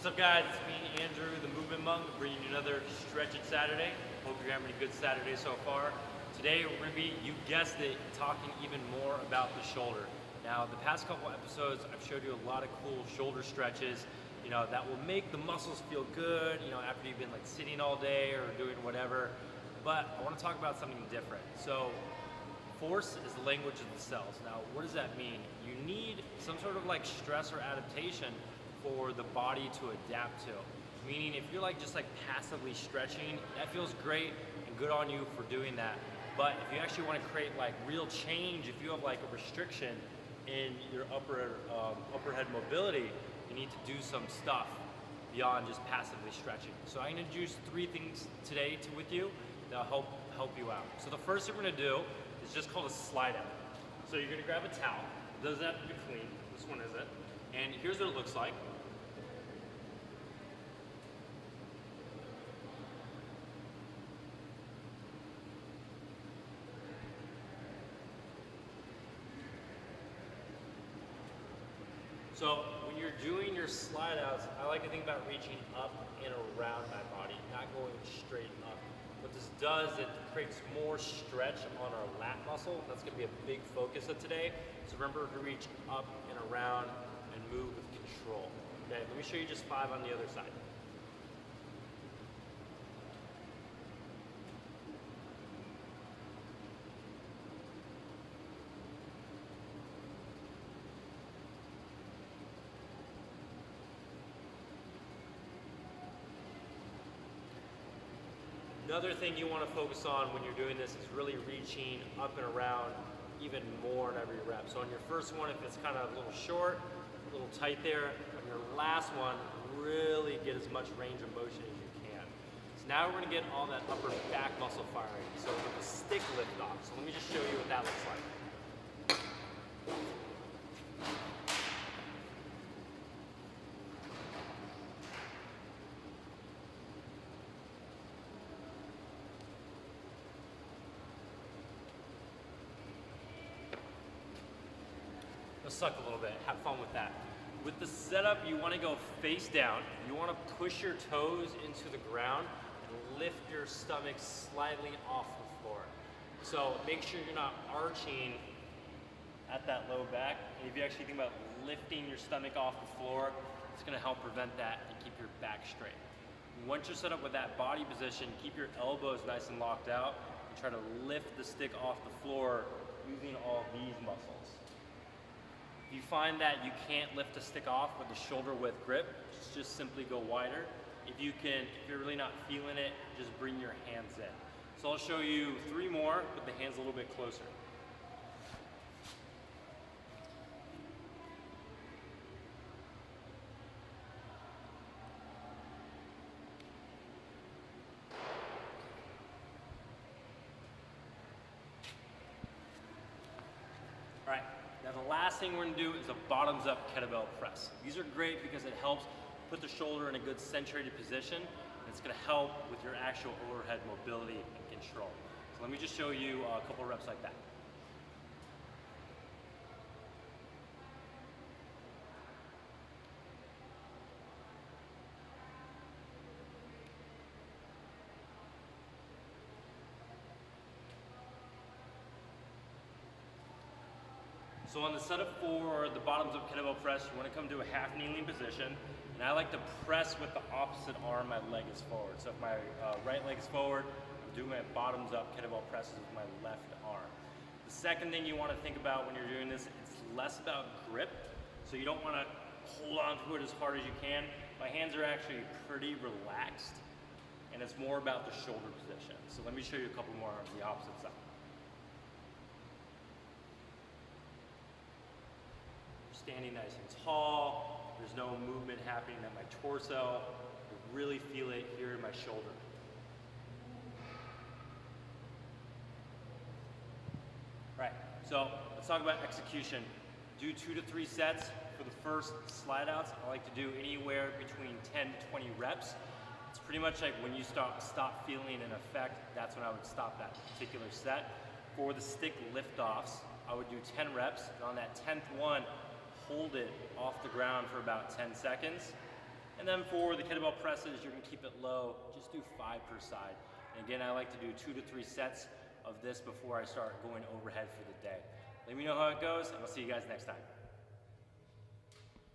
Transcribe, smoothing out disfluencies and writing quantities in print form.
What's up, guys? It's me, Andrew, the Movement Monk, bringing you another Stretch It Saturday. Hope you're having a good Saturday so far. Today we're going to be, you guessed it, talking even more about the shoulder. Now, the past couple episodes, I've showed you a lot of cool shoulder stretches, that will make the muscles feel good, after you've been like sitting all day or doing whatever. But I want to talk about something different. So, force is the language of the cells. Now, what does that mean? You need some sort of like stress or adaptation for the body to adapt to. Meaning if you're just passively stretching, that feels great and good on you for doing that. But if you actually want to create real change, if you have a restriction in your upper head mobility, you need to do some stuff beyond just passively stretching. So I'm going to introduce 3 things today with you that'll help you out. So the first thing we're going to do is just called a slide out. So you're going to grab a towel. It doesn't have to be clean. This one isn't. And here's what it looks like. So when you're doing your slide outs, I like to think about reaching up and around my body, not going straight up. What this does, it creates more stretch on our lat muscle. That's going to be a big focus of today. So remember to reach up and around and move with control. Okay, let me show you just 5 on the other side. Another thing you want to focus on when you're doing this is really reaching up and around even more in every rep. So on your first one, if it's kind of a little short, a little tight there, on your last one, really get as much range of motion as you can. So now we're going to get all that upper back muscle firing. So with the stick lift off. So let me just show you what that looks like. Let's suck a little bit, have fun with that. With the setup, you want to go face down. You want to push your toes into the ground and lift your stomach slightly off the floor. So make sure you're not arching at that low back. And if you actually think about lifting your stomach off the floor, it's going to help prevent that and keep your back straight. Once you're set up with that body position, keep your elbows nice and locked out and try to lift the stick off the floor using all these muscles. If you find that you can't lift the stick off with the shoulder width grip, just simply go wider. If you're really not feeling it, just bring your hands in. So I'll show you 3 more with the hands a little bit closer. All right. Now the last thing we're going to do is a bottoms up kettlebell press. These are great because it helps put the shoulder in a good centrated position. And it's going to help with your actual overhead mobility and control. So let me just show you a couple reps like that. So on the setup for the bottoms up kettlebell press, you want to come to a half kneeling position. And I like to press with the opposite arm my leg is forward. So if my right leg is forward, I'm doing my bottoms up kettlebell presses with my left arm. The second thing you want to think about when you're doing this, it's less about grip. So you don't want to hold on to it as hard as you can. My hands are actually pretty relaxed, and it's more about the shoulder position. So let me show you a couple more on the opposite side. Standing nice and tall, there's no movement happening at my torso. I really feel it here in my shoulder. Right, so let's talk about execution. Do 2 to 3 sets. For the first slide outs, I like to do anywhere between 10 to 20 reps. It's pretty much like when you stop feeling an effect, that's when I would stop that particular set. For the stick lift-offs, I would do 10 reps, and on that 10th one, hold it off the ground for about 10 seconds, And then for the kettlebell presses, you're gonna keep it low, just do 5 per side. And again, I like to do 2 to 3 sets of this before I start going overhead for the day. Let me know how it goes, and I'll see you guys next time.